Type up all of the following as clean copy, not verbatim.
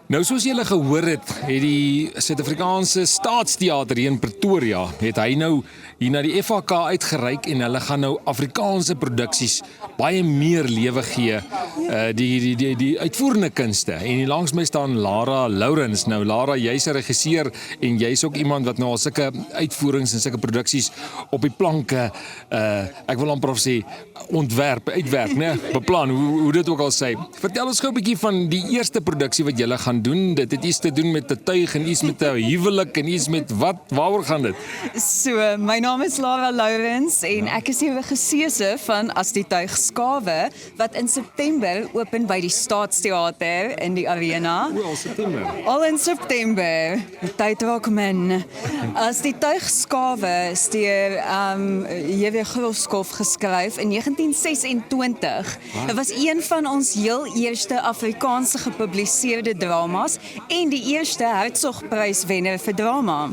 Nou soos julle gehoor het die Suid-Afrikaanse Staatsteater hier in Pretoria, het hy nou hier na die FHK uitgereik en hulle gaan nou Afrikaanse produksies baie meer lewe gee, die uitvoerende kunste. En hier langs my staan Lara Lourens. Nou Lara, jy's 'n regisseur en jy's ook iemand wat nou al sulke uitvoerings en sulke produksies op die planke, ek wil amper sê uitwerk, né? Beplan, hoe dit ook al sê. Vertel ons gou 'n bietjie van die eerste produksie wat julle gaan doen. Dit het iets te doen met 'n tuig en iets met 'n huwelik en iets met waaroor gaan dit? So, my naam is Lara Lourens en ek is die regisseur van As die tuig skawe, wat in September open by die Staatsteater in die Arena. Al September. Al in September. Die tyd raak min. As die tuig skawe is deur J.W. Groskopf geskryf in 1926. Dit was een van ons heel eerste Afrikaanse gepubliseerde dramas en die eerste Hertzogpryswenner vir drama.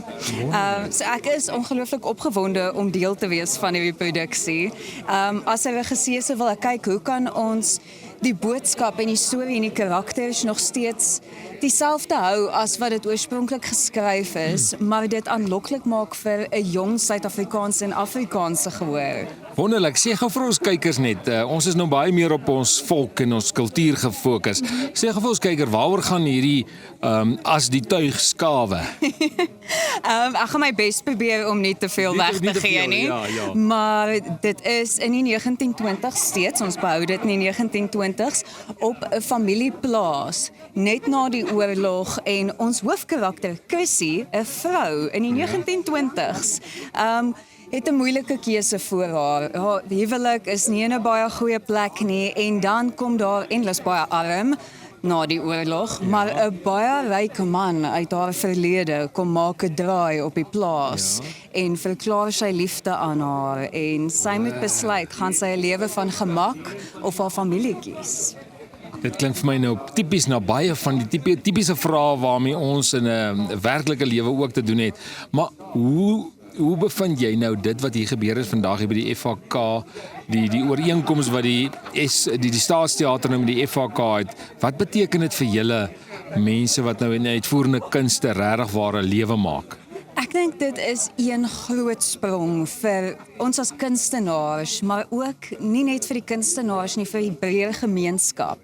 So ek is ongelooflik opgewonde om deel te wees van hierdie produksie. As 'n regisseur wil ek kyk hoe kan ons die boodskap en die storie en die karakters nog steeds dieselfde hou as wat dit oorspronklik geskryf is, maar dit aanloklik maak vir 'n jong Suid-Afrikaanse en Afrikaanse gehoor. Wonderlik, sê gou vir ons kykers net, ons is nou baie meer op ons volk en ons kultuur gefokus. Sê gou vir ons kyker, waaroor gaan hierdie As die tuig skawe? Ek gaan my bes probeer om nie te veel weg te gee nie. Ja. Maar dit is in die 1920s steeds, ons behou dit in die 1920s, op 'n familieplaas, net na die oorlog en ons hoofkarakter, Chrissy, 'n vrou in die 1920s, het 'n moeilike keuse voor haar. Haar huwelik is nie in 'n baie goeie plek nie en dan kom daar en is baie arm na die oorlog, maar 'n baie ryke man uit haar verlede kom maak 'n draai op die plaas en verklaar sy liefde aan haar en sy moet besluit, gaan sy 'n lewe van gemak of haar familie kies. Dit klink vir my nou tipies na baie van die tipiese vrae waarmee ons in 'n werklike lewe ook te doen het. Maar hoe bevind jy nou dit wat hier gebeur het vandag hier by die FHK, die ooreenkoms wat die Staatsteater nou met die FHK het? Wat beteken dit vir julle mense wat nou in uitvoerende kunste regtig ware lewe maak? Ek dink dit is een groot sprong vir ons as kunstenaars, maar ook nie net vir die kunstenaars nie, vir die breër gemeenskap.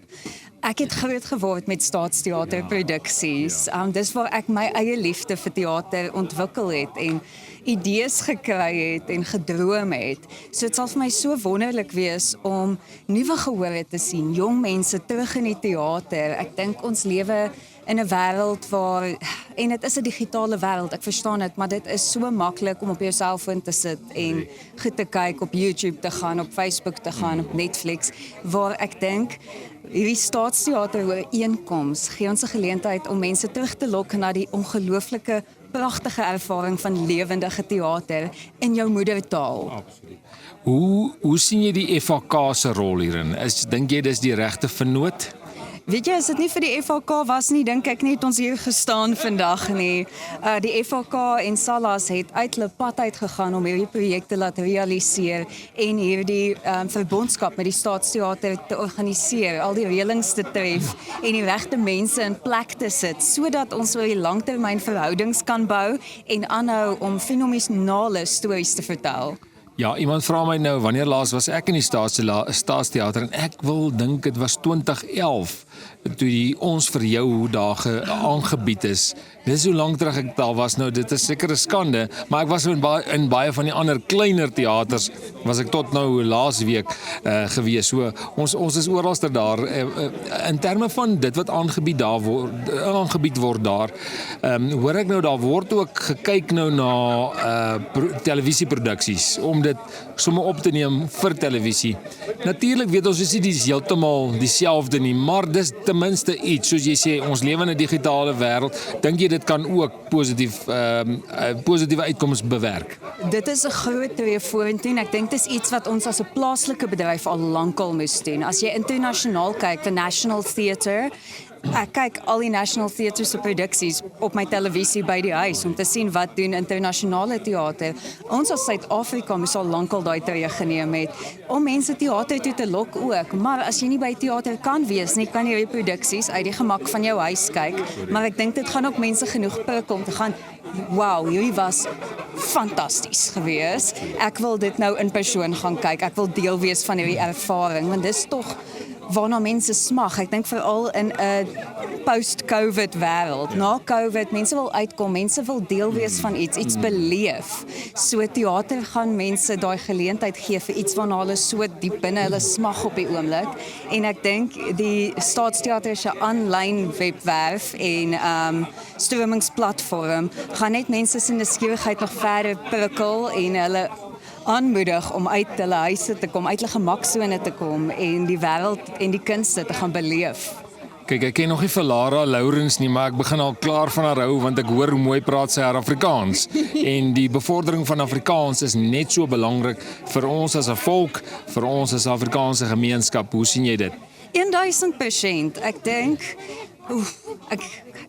Ek het groot geword met Staatsteaterproduksies. Dis waar ek my eie liefde vir teater ontwikkel het en idees gekry het en gedroom het. So dit sal vir my so wonderlik wees om nuwe gehore te sien, jong mense terug in die teater. Ek dink ons lewe in 'n wêreld waar, en dit is 'n digitale wêreld, ek verstaan dit, maar dit is so maklik om op jou selfoon te sit en goed te kyk, op YouTube te gaan, op Facebook te gaan, op Netflix, waar ek dink hierdie Staatsteater ooreenkoms gee ons 'n geleentheid om mense terug te lok na die ongelooflike pragtige ervaring van lewendige teater in jou moedertaal. Absoluut. Hoe sien jy die FHK se rol hierin? Dink jy dis die regte vennoot? Weet jy, as dit nie vir die FHK was nie, dink ek nie het ons hier gestaan vandag nie. Die FHK en SALAS het uit hulle pad uitgegaan om hierdie projekte laat realiseer en hierdie verbondskap met die Staatsteater te organiseer, al die reëlings te tref en die regte mense in plek te sit, sodat ons oor die langtermyn verhoudings kan bou en aanhou om fenominale stories te vertel. Ja, iemand vra my nou, wanneer laas was ek in die Staatsteater en ek wil dink dit was 2011, toe die Ons vir jou dae aangebied is. Dis hoe lank terug ek daar was nou, dit is seker 'n skande, maar ek was in baie van die ander kleiner teaters, was ek tot nou laas week gewees. So, ons is oralster daar, in terme van dit wat aangebied word daar, hoor ek nou, daar word ook gekyk nou na televisieproduksies, om dit sommer op te neem vir televisie. Natuurlik weet ons is nie heeltemal dieselfde nie, maar dis ten minste iets, soos jy sê, ons lewe in 'n digitale wêreld, dink jy dit kan ook positiewe uitkomste bewerk? Dit is 'n groot tree vorentoe en ek dink dit is iets wat ons as 'n plaaslike bedryf al lankal moes doen. As jy internasionaal kyk, vir National Theatre Ek kyk al die National Theatre se produksies op my televisie by die huis om te sien wat doen internasionale teater. Ons as Suid-Afrika moes al lankal daai tree geneem het om mense teater toe te lok ook. Maar as jy nie by teater kan wees nie, kan jy die produksies uit die gemak van jou huis kyk. Maar ek dink dit gaan ook mense genoeg prikkel om te gaan, wow, hierdie was fantasties gewees. Ek wil dit nou in persoon gaan kyk. Ek wil deel wees van hierdie ervaring, want dis tog waarna mense smag. Ek dink veral in 'n post-COVID wêreld. Na COVID, mense wil uitkom, mense wil deel wees van iets beleef. So teater gaan mense daai geleentheid gee vir iets waarna hulle so diep binne hulle smag op die oomblik. En ek dink die Staatsteater se aanlyn webwerf en stromingsplatform gaan net mense se nuuskierigheid nog verder prikkel en hulle aanmoedig om uit hulle huise te kom, uit hulle gemaksone te kom en die wêreld en die kunste te gaan beleef. Kyk, ek ken nog nie vir Lara Lourens nie, maar ek begin al klaar van haar hou, want ek hoor hoe mooi praat sy haar Afrikaans. En die bevordering van Afrikaans is net so belangrik vir ons as 'n volk, vir ons as 'n Afrikaanse gemeenskap. Hoe sien jy dit? 1000%. Ek dink,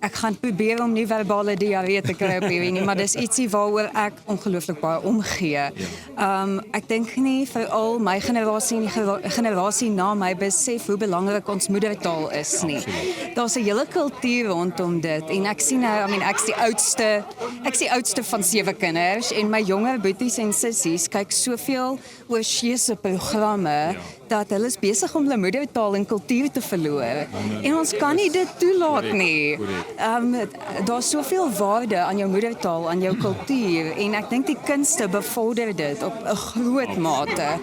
ek gaan probeer om nie verbale diarree te kry op hierdie nie, maar dis ietsie waaroor ek ongelooflik baie omgee. Ek dink nie veral my generasie en die generasie na my besef hoe belangrik ons moedertaal is nie. Daar's 'n hele kultuur rondom dit en ek sien nou, ek's die oudste van 7 kinders en my jonger boeties en sissies kyk soveel oorseese programme dat hulle is besig om hulle moedertaal en kultuur te verloor. En ons kan nie dit toelaat nie. Daar's soveel waarde aan jou moedertaal, aan jou kultuur en ek dink die kunste bevorder dit op 'n groot mate.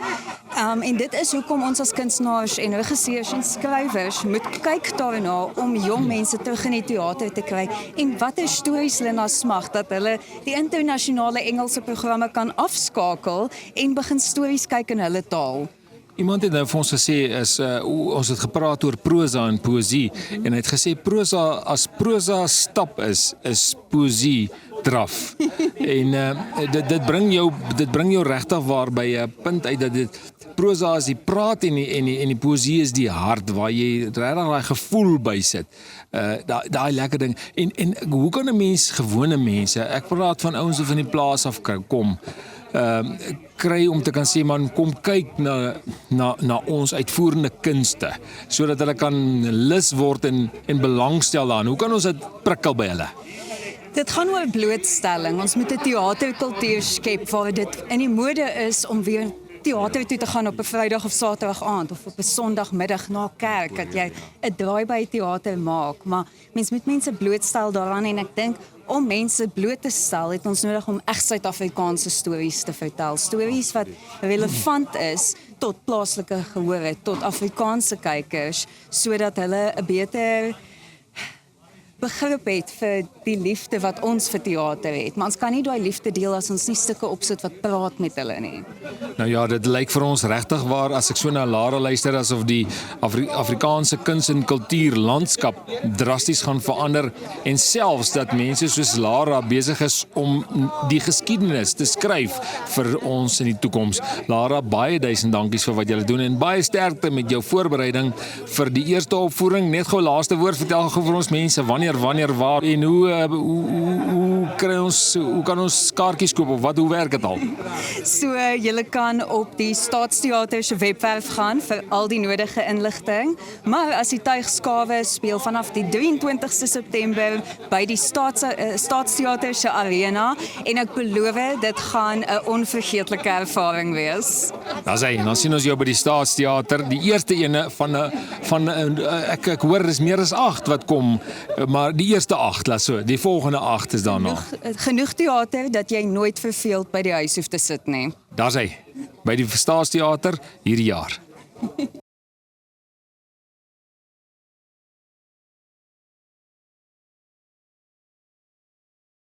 En dit is hoekom ons as kunstenaars en regisseurs en skrywers moet kyk daarna om jong mense terug in die teater te kry en watter stories hulle na smag dat hulle die internasionale Engelse programme kan afskakel en begin stories kyk in hulle taal. Iemand het nou vir ons gesê, ons het gepraat oor prosa en poësie, en hy het gesê, as prosa stap is poësie draf. En dit bring jou regtig waar by 'n punt uit dat prosa is die praat en die poësie is die hart, waar jy regtig daai gevoel bysit. Daai lekker ding. En hoe kan 'n mens, gewone mense, ek praat van ouens wat van die plaas af kom, kry om te kan sê, man, kom kyk na ons uitvoerende kunste, sodat hulle kan lus word en belangstel daarin. Hoe kan ons dit prikkel by hulle? Dit gaan oor blootstelling. Ons moet 'n teaterkultuur skep waar dit in die mode is om weer teater toe te gaan op 'n Vrydag of Saterdag aand of op 'n Sondagmiddag na kerk, dat jy 'n draai by die teater maak. Maar mens moet mense blootstel daaraan en ek dink om mense bloot te stel, het ons nodig om reg Suid-Afrikaanse stories te vertel. Stories wat relevant is tot plaaslike gehore, tot Afrikaanse kykers, sodat hulle 'n beter begrip het vir die liefde wat ons vir teater het. Maar ons kan nie daai liefde deel as ons nie stukke opsit wat praat met hulle nie. Nou ja, dit lyk vir ons regtig waar, as ek so na Lara luister, asof die Afrikaanse kuns en kultuur landskap drasties gaan verander, en selfs dat mense soos Lara besig is om die geskiedenis te skryf vir ons in die toekoms. Lara, baie duisend dankies vir wat julle doen en baie sterkte met jou voorbereiding vir die eerste opvoering. Net gou laaste woord, vertel gou vir ons mense wanneer, waar en hoe kan ons kaartjies koop of hoe werk dit al? So, julle kan op die Staatsteater se webwerf gaan vir al die nodige inligting, maar as die tuigskawe speel vanaf die 23ste September by die Staatsteater se arena en ek beloof dit gaan 'n onvergeetlike ervaring wees. Dan sien ons jou by die Staatsteater, die eerste ene van ek hoor is meer as 8 wat kom, maar die eerste 8, laat so, die volgende 8 is daarna. Genoeg teater dat jy nooit verveeld by die huis hoef te sit nie. Daar by die Staatsteater hierdie jaar.